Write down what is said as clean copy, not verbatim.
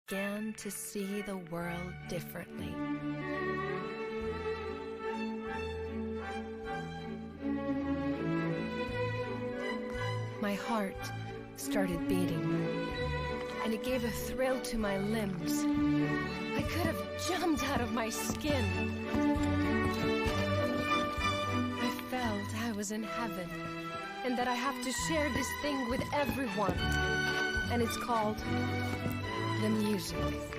began to see the world differently. My heart started beating, and it gave a thrill to my limbs. I could have jumped out of my skin. I felt I was in heaven, and that I have to share this thing with everyone. And it's called the music.